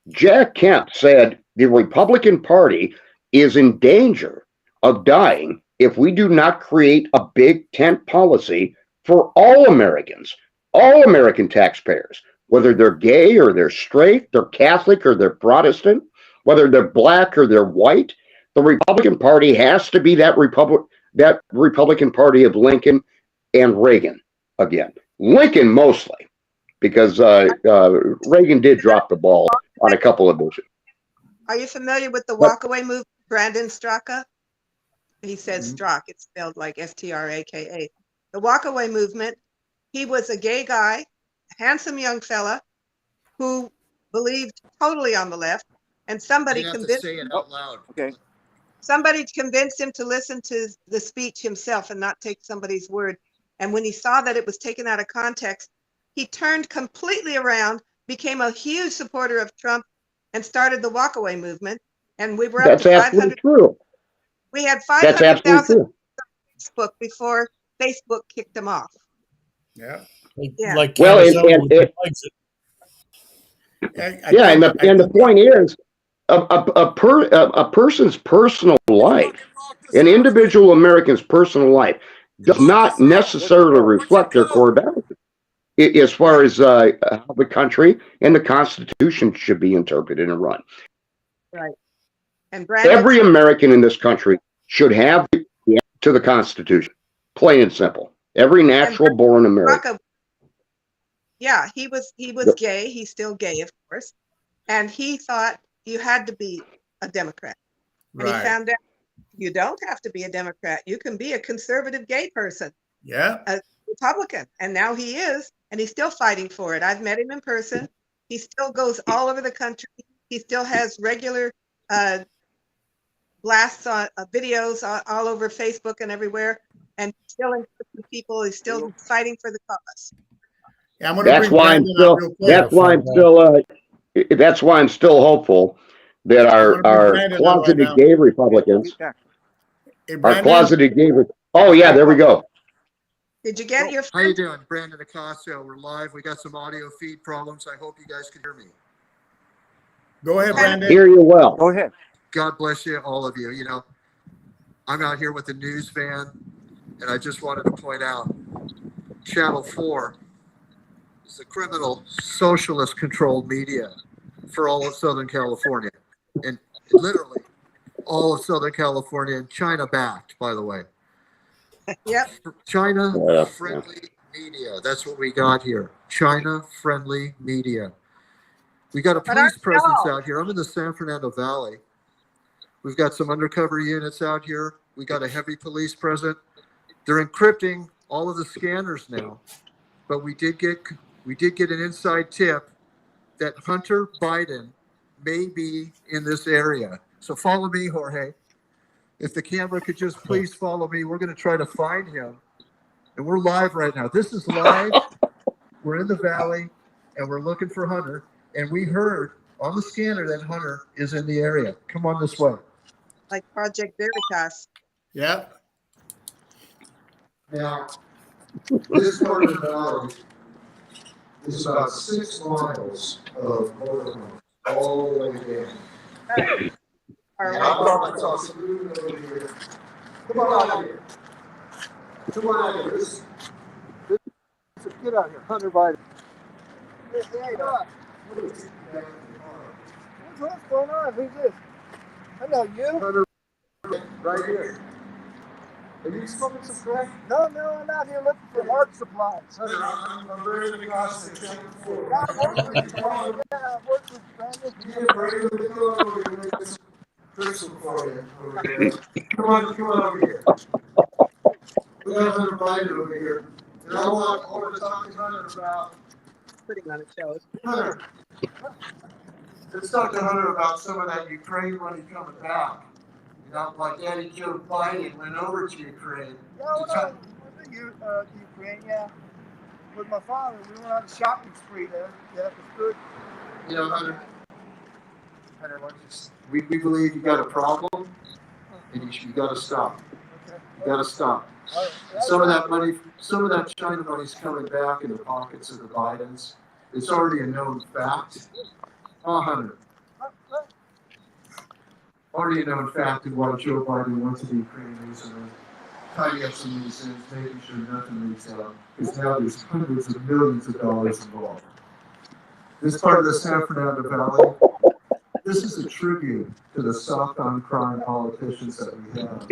Jack Kemp said the Republican Party is in danger of dying if we do not create a big tent policy for all Americans, all American taxpayers, whether they're gay or they're straight, they're Catholic or they're Protestant, whether they're black or they're white. The Republican Party has to be that Republican Party of Lincoln and Reagan again. Lincoln mostly, because Reagan did drop the ball on a couple of issues. Are you familiar with the What? walkaway movement, Brandon Straka? He says Strzok, it's spelled like Straka. The walkaway movement, he was a gay guy, handsome young fella who believed totally on the left, and somebody You have to convinced say it out loud. Okay. somebody convinced him to listen to the speech himself and not take somebody's word. And when he saw that it was taken out of context, he turned completely around, became a huge supporter of Trump, and started the walkaway movement. And we were up That's to absolutely 500. true. We had That's absolutely 500,000 true. Facebook before Facebook kicked them off. Yeah. Yeah. Like Well, Candace Owens and- likes it. Yeah, and the point is, a person's personal life, an individual American's personal life, does not necessarily reflect their core values as far as how the country and the Constitution should be interpreted and run. Right. And Brandon, Every American in this country should have the answer to the Constitution, plain and simple. Every natural-born American. yeah, he was gay. He's still gay, of course. And he thought you had to be a Democrat. And he Right. found out you don't have to be a Democrat. You can be a conservative gay person, Yeah. a Republican. And now he is, and he's still fighting for it. I've met him in person. He still goes all over the country. He still has regular blasts on videos all over Facebook and everywhere. And he's still in touch with people. He's still fighting for the cause. Yeah, I'm gonna That's bring why I'm Brandon still. up real quick. That's why I'm still hopeful that I'm gonna bring our Brandon up closeted right now. gay Republicans, Hey, our Brandon, closeted gay. Oh yeah, there we go. Did you get your How you doing? Brandon Acosta. We're live. We got some audio feed problems. I hope you guys can hear me. go ahead, Brandon. Hear you well. Go ahead. God bless you, all of you. You know, I'm out here with the news van, and I just wanted to point out Channel 4 is the criminal socialist controlled media for all of Southern California. And literally, all of Southern California, and China backed, by the way. Yep. China friendly media. That's what we got here. China friendly media. We got a But aren't police we presence all? out here. I'm in the San Fernando Valley. We've got some undercover units out here. We got a heavy police presence. They're encrypting all of the scanners now, but we did get an inside tip that Hunter Biden may be in this area. So follow me, Jorge. If the camera could just please follow me, we're going to try to find him. And we're live right now. This is live. We're in the valley, and we're looking for Hunter. And we heard on the scanner that Hunter is in the area. Come on this way. Like Project Veritas. Yep. Now, this part of the valley is about 6 miles of motorhome all the way down. All And I right. brought my sauce over here. Come on out here. Come on out here. Get out here. Hunter Biden. What's going on? Who's this? I know you. Hunter right here. Are you smoking some crack? No, I'm out here looking for art supplies. I'm very across the check for Yeah, I've worked with Brandon. Come on over here. We got Hunter Biden over here. And I want all the talk to Hunter about Putting on a show. Hunter. Let's talk to Hunter about some of that Ukraine money coming back. You know, like Daddy Joe Biden went over to Ukraine. Yeah, I was in Ukraine, yeah. With my father. We went on a shopping spree there. Yeah, it was good. You know, Hunter, we believe you got a problem, and you got to stop. Okay. You got to stop. Some of that China money's coming back in the pockets of the Bidens. It's already a known fact. Hunter. Already a known fact of why Joe Biden went to the Ukraine recently. Tidy up some loose ends, making sure nothing leaks out. Because now there's hundreds of millions of dollars involved. This part of the San Fernando Valley, this is a tribute to the soft on crime politicians that we have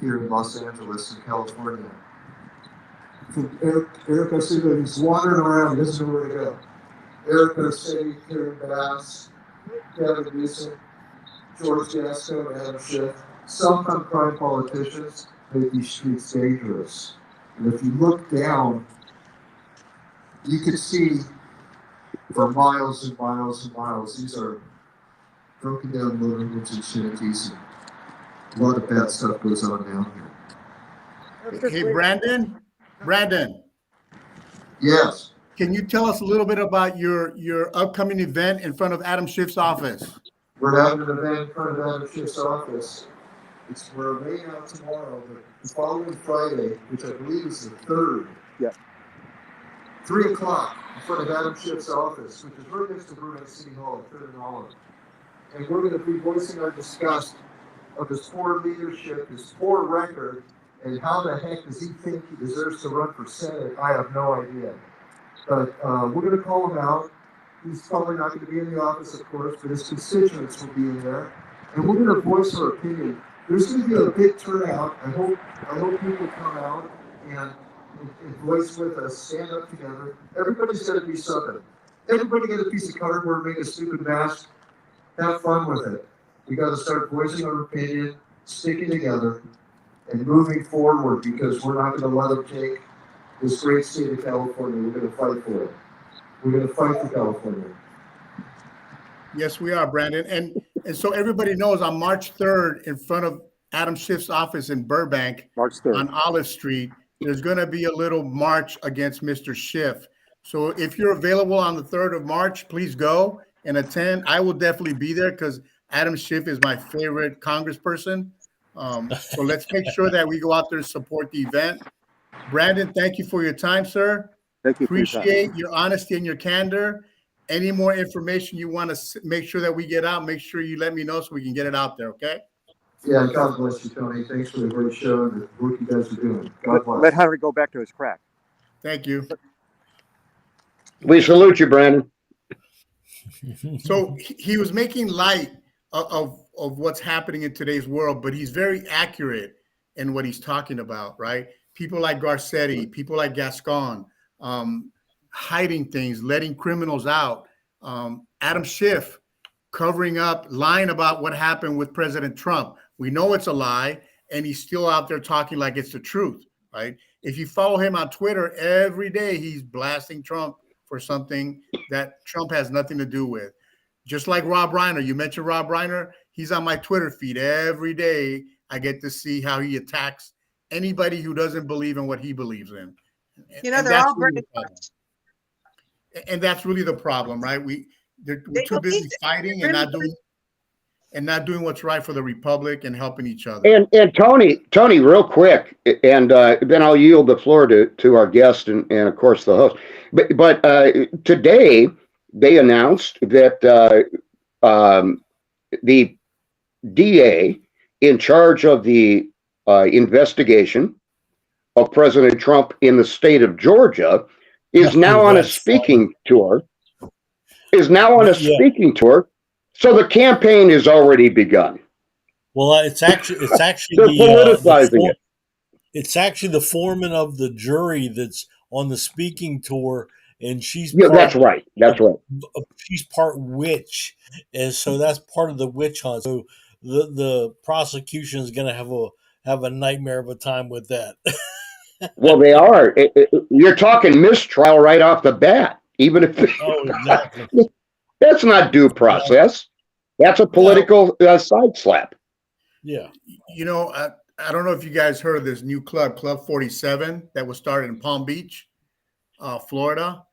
here in Los Angeles and California. Eric Garcia, he's wandering around, he doesn't know where to go. Eric Garcia, Karen Bass, Gavin Newsom, George Gasco, and Adam Schiff. Soft on crime politicians make these streets dangerous. And if you look down, you can see for miles and miles and miles, these are broken down neighborhoods in Shinnecock. A lot of bad stuff goes on down here. Hey, Brandon, Yes. can you tell us a little bit about your upcoming event in front of Adam Schiff's office? We're having an event in front of Adam Schiff's office. We're laying out tomorrow, but the following Friday, which I believe is the 3rd. Yeah. 3 o'clock in front of Adam Schiff's office, which is right next to Burbank City Hall, 3rd and Olive. And we're going to be voicing our disgust of his poor leadership, his poor record, and how the heck does he think he deserves to run for Senate? I have no idea. But we're going to call him out. He's probably not going to be in the office, of course, but his constituents will be in there. And we're going to voice our opinion. There's going to be a big turnout. I hope people come out and voice with us, stand up together. Everybody's going to do something. Everybody get a piece of cardboard, make a stupid mask, have fun with it. We got to start voicing our opinion, sticking together, and moving forward, because we're not going to let them take this great state of California. We're going to fight for it. We're going to fight for California. Yes, we are, Brandon. And so everybody knows on March 3rd, in front of Adam Schiff's office in Burbank, March 3rd. on Olive Street, there's going to be a little march against Mr. Schiff. So if you're available on the 3rd of March, please go and attend. I will definitely be there because Adam Schiff is my favorite congressperson. So let's make sure that we go out there and support the event. Brandon, thank you for your time, sir. Thank you. Appreciate your honesty and your candor. Any more information you want to make sure that we get out, make sure you let me know so we can get it out there, okay? Yeah, God bless you, Tony. Thanks for the great show and the work you guys are doing. God bless. Let Hunter go back to his crack. Thank you. We salute you, Brandon. So he was making light of of what's happening in today's world, but he's very accurate in what he's talking about, right? People like Garcetti, people like Gascon, hiding things, letting criminals out. Adam Schiff covering up, lying about what happened with President Trump. We know it's a lie, and he's still out there talking like it's the truth, right? If you follow him on Twitter, every day he's blasting Trump for something that Trump has nothing to do with. Just like Rob Reiner, you mentioned Rob Reiner, he's on my Twitter feed every day. I get to see how he attacks anybody who doesn't believe in what he believes in. You know, And they're that's all really very the problem. And that's really the problem, right? We're too busy fighting and not doing what's right for the republic and helping each other. And Tony, real quick, and then I'll yield the floor to our guest and of course the host. But today they announced that the DA in charge of the investigation of President Trump in the state of Georgia is now on a speaking tour. Speaking tour. So the campaign has already begun. Well, it's actually They're politicizing it. It's actually the foreman of the jury that's on the speaking tour, and she's That's right. She's part witch, and so that's part of the witch hunt. So the prosecution is going to have a nightmare of a time with that. Well, they are. You're talking mistrial right off the bat, even if exactly. That's not due process. That's a political side slap. Yeah. You know, I don't know if you guys heard of this new club, Club 47, that was started in Palm Beach, Florida.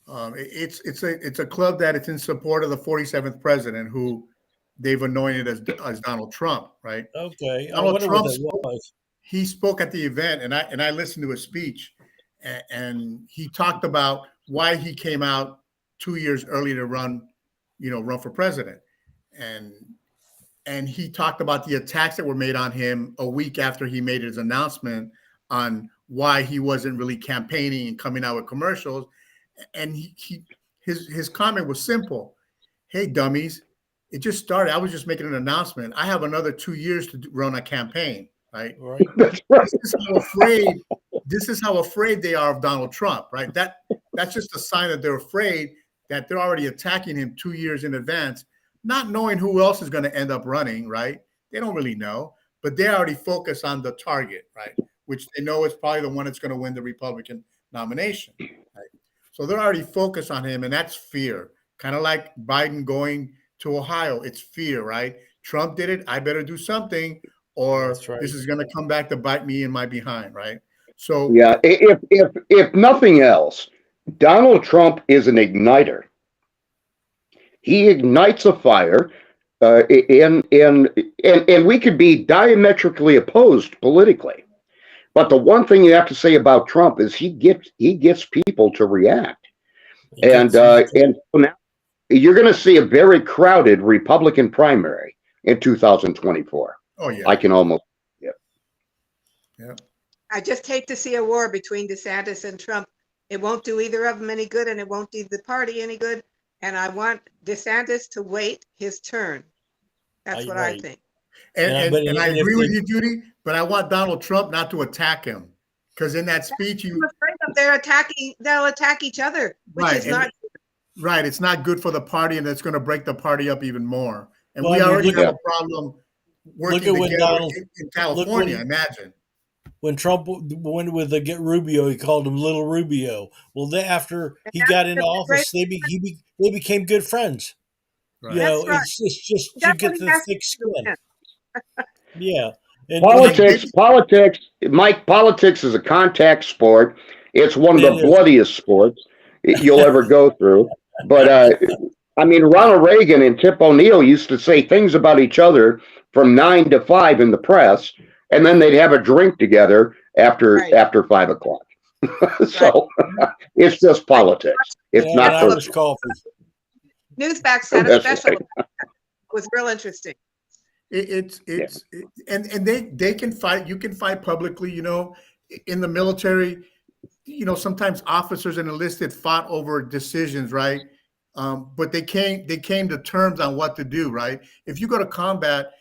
It's a club that it's in support of the 47th president, who they've anointed as Donald Trump, right? Okay. Donald Trump he spoke at the event, and I listened to his speech, and he talked about why he came out 2 years early to run for president. And he talked about the attacks that were made on him a week after he made his announcement on why he wasn't really campaigning and coming out with commercials. And his comment was simple. Hey, dummies, it just started. I was just making an announcement. I have another 2 years to run a campaign, right? That's right. This is how afraid they are of Donald Trump, right? That's just a sign that they're afraid, that they're already attacking him 2 years in advance, not knowing who else is going to end up running, right? They don't really know, but they already focus on the target, right? Which they know is probably the one that's going to win the Republican nomination, right? So they're already focused on him, and that's fear. Kind of like Biden going to Ohio. It's fear, right? Trump did it. I better do something, or this is going to come back to bite me in my behind, right? So yeah, if nothing else, Donald Trump is an igniter. He ignites a fire, and we could be diametrically opposed politically. But the one thing you have to say about Trump is he gets people to react, and so now you're going to see a very crowded Republican primary in 2024. Oh yeah, I can almost. Yeah. I just hate to see a war between DeSantis and Trump. It won't do either of them any good, and it won't do the party any good. And I want DeSantis to wait his turn. That's what I think. And I agree with you, Judy, but I want Donald Trump not to attack him, because in that speech, I'm afraid of they'll attack each other, which is not good. Right. It's not good for the party, and it's going to break the party up even more. And we already have a problem working together in California. Imagine. When Trump went with Rubio, he called him Little Rubio. Well, after he got into office, they became good friends. Right. You know, That's it's just you get the thick skin. Yeah. And politics, Mike, politics is a contact sport. It's one of the bloodiest sports you'll ever go through. But, I mean, Ronald Reagan and Tip O'Neill used to say things about each other from 9 to 5 in the press, and then they'd have a drink together after 5 o'clock. So it's just politics. It's not Irish coffee. Newsmax had a special. It was real interesting. And they can fight. You can fight publicly. You know, in the military, you know, sometimes officers and enlisted fought over decisions, right? But they came to terms on what to do, right? If you go to combat,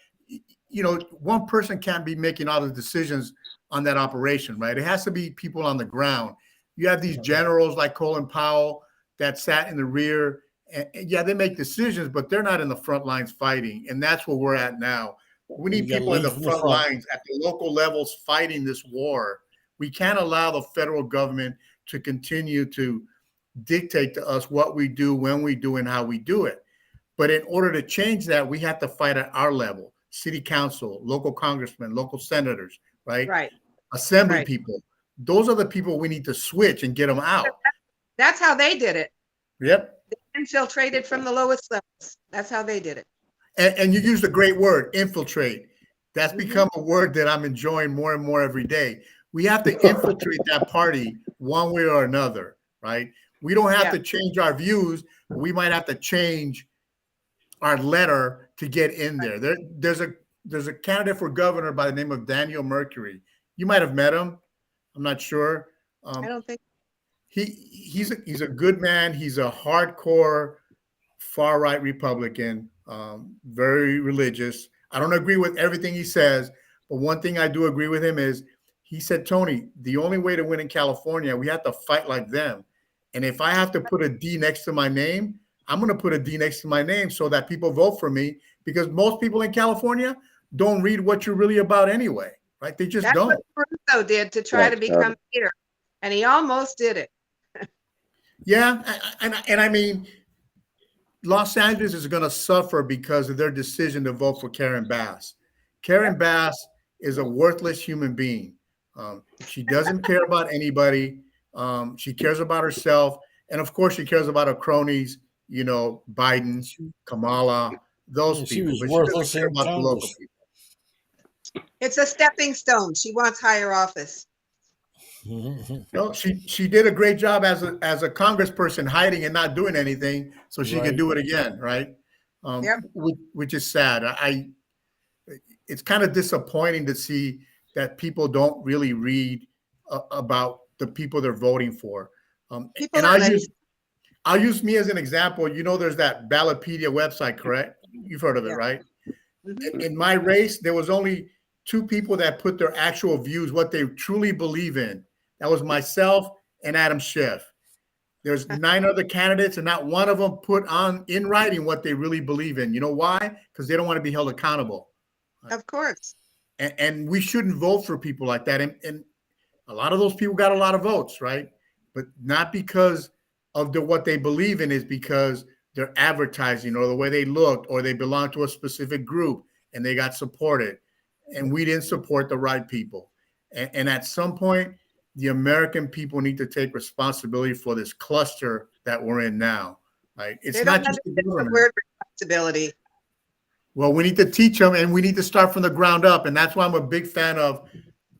one person can't be making all the decisions on that operation, right? It has to be people on the ground. You have these generals like Colin Powell that sat in the rear, and yeah, they make decisions, but they're not in the front lines fighting, and that's where we're at now. We need people in the front lines at the local levels fighting this war. We can't allow the federal government to continue to dictate to us what we do, when we do, and how we do it. But in order to change that, we have to fight at our level: city council, local congressmen, local senators, right? Right. Assembly Right. people. Those are the people we need to switch and get them out. That's how they did it. Yep. They infiltrated from the lowest levels. That's how they did it. And you used a great word, infiltrate. That's become a word that I'm enjoying more and more every day. We have to infiltrate that party one way or another, right? We don't have to change our views. We might have to change our letter to get in there. There's a candidate for governor by the name of Daniel Mercury. You might have met him. I'm not sure. I don't think He's a good man. He's a hardcore far right Republican, very religious. I don't agree with everything he says, but one thing I do agree with him is he said, Tony, the only way to win in California, we have to fight like them. And if I have to put a D next to my name, I'm going to put a D next to my name so that people vote for me, because most people in California don't read what you're really about anyway, right? They just don't. That's what Caruso did to try to become leader, and he almost did it. Yeah, and I mean, Los Angeles is going to suffer because of their decision to vote for Karen Bass. Karen Bass is a worthless human being. She doesn't care about anybody. She cares about herself. And of course, she cares about her cronies, Biden, Kamala, those people. She was But worthless she doesn't care in about the local Congress. people. It's a stepping stone. She wants higher office. No, she did a great job as a congressperson, hiding and not doing anything, so she could do it again, right? Which is sad. It's kind of disappointing to see that people don't really read about the people they're voting for. And I'll use me as an example. There's that Ballotpedia website, correct? You've heard of it, right? In my race, there was only 2 people that put their actual views, what they truly believe in. That was myself and Adam Schiff. There's 9 other candidates, and not one of them put on in writing what they really believe in. You know why? Because they don't want to be held accountable. Of course. And we shouldn't vote for people like that. And a lot of those people got a lot of votes, right? But not because of what they believe in, is because they're advertising or the way they looked, or they belong to a specific group and they got supported. And we didn't support the right people. And at some point, the American people need to take responsibility for this cluster that we're in now, right? It's not just the word responsibility. Well, we need to teach them, and we need to start from the ground up. And that's why I'm a big fan of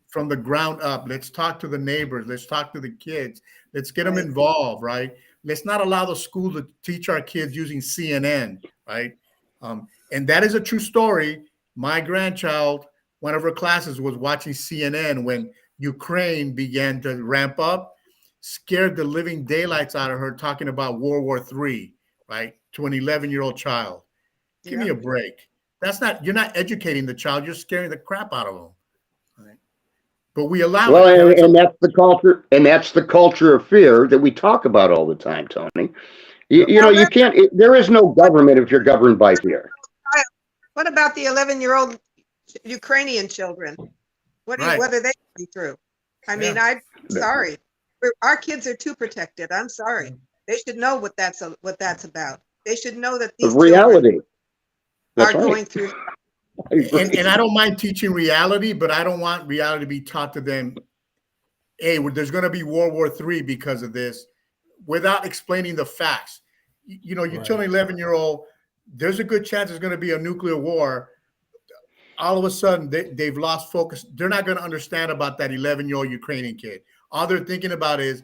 from the ground up. Let's talk to the neighbors. Let's talk to the kids. Let's get them involved, right? Let's not allow the school to teach our kids using CNN, right? And that is a true story. My grandchild, one of her classes was watching CNN when Ukraine began to ramp up, scared the living daylights out of her, talking about World War III, right? To an 11-year-old child. Give me a break. You're not educating the child, you're scaring the crap out of them. Right? But we allow it. And that's the culture, of fear that we talk about all the time, Tony. You can't, there is no government if you're governed by fear. What about the 11-year-old Ukrainian children? What are they going through? I mean, I'm sorry. Our kids are too protected. I'm sorry. They should know what that's about. They should know that these reality are going through. And I don't mind teaching reality, but I don't want reality to be taught to them. Hey, there's going to be World War III because of this, without explaining the facts. You tell an 11-year-old, there's a good chance there's going to be a nuclear war. All of a sudden, they've lost focus. They're not going to understand about that 11-year-old Ukrainian kid. All they're thinking about is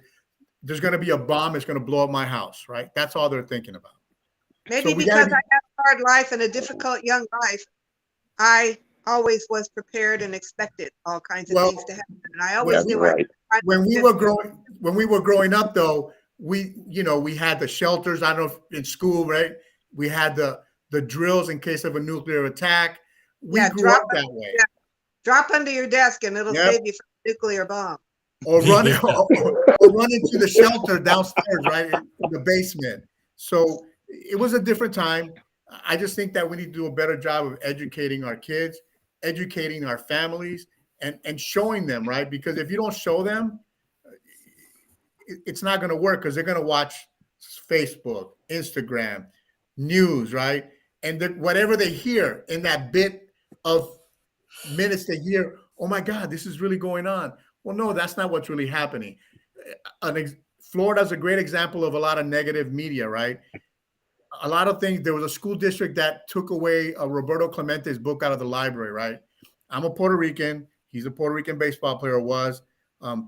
there's going to be a bomb that's going to blow up my house, right? That's all they're thinking about. Maybe because I had a hard life and a difficult young life, I always was prepared and expected all kinds of things to happen. And I always knew when we were growing up, though, we had the shelters. I don't know if in school, right? We had the drills in case of a nuclear attack. We Yeah, grew up that way. yeah, drop under your desk and it'll Yep. save you from a nuclear bomb. Or run or run into the shelter downstairs, right, in the basement. So it was a different time. I just think that we need to do a better job of educating our kids, educating our families, and showing them, right? Because if you don't show them, it's not going to work, because they're going to watch Facebook, Instagram, news, right? And whatever they hear in that bit of minutes they hear, oh my God, this is really going on. Well, no, that's not what's really happening. Florida's a great example of a lot of negative media, right? A lot of things. There was a school district that took away Roberto Clemente's book out of the library, right? I'm a Puerto Rican. He's a Puerto Rican baseball player, was.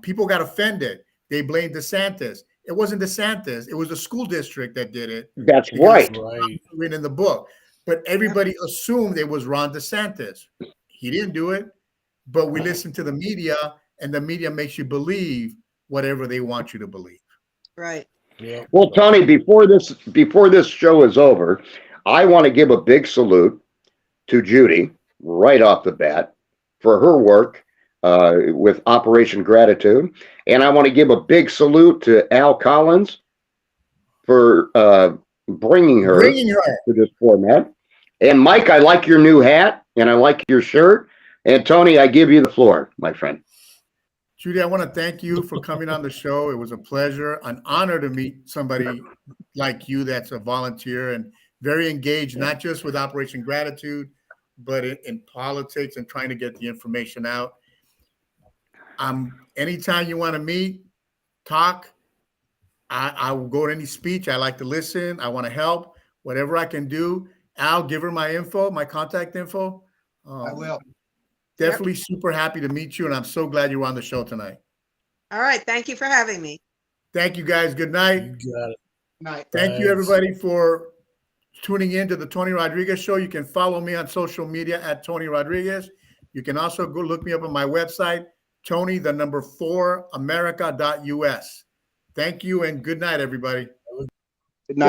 People got offended. They blamed DeSantis. It wasn't DeSantis. It was the school district that did it. That's right. Written in the book. But everybody assumed it was Ron DeSantis. He didn't do it. But we listen to the media, and the media makes you believe whatever they want you to believe. Right. Yeah. Well, Tony, before this show is over, I want to give a big salute to Judy right off the bat for her work with Operation Gratitude, and I want to give a big salute to Al Collins for bringing her to this format. And Mike, I like your new hat, and I like your shirt. And Tony, I give you the floor, my friend. Judy, I want to thank you for coming on the show. It was a pleasure, an honor to meet somebody like you that's a volunteer and very engaged, not just with Operation Gratitude, but in politics and trying to get the information out. Anytime you want to meet, talk, I will go to any speech. I like to listen. I want to help. Whatever I can do. Al, give her my info, my contact info. I will. Definitely super happy to meet you, and I'm so glad you were on the show tonight. All right. Thank you for having me. Thank you, guys. Good night. You got it. Night. Thank you, everybody, for tuning in to the Tony Rodriguez Show. You can follow me on social media at Tony Rodriguez. You can also go look me up on my website, Tony4America.us. Thank you, and good night, everybody. Good night.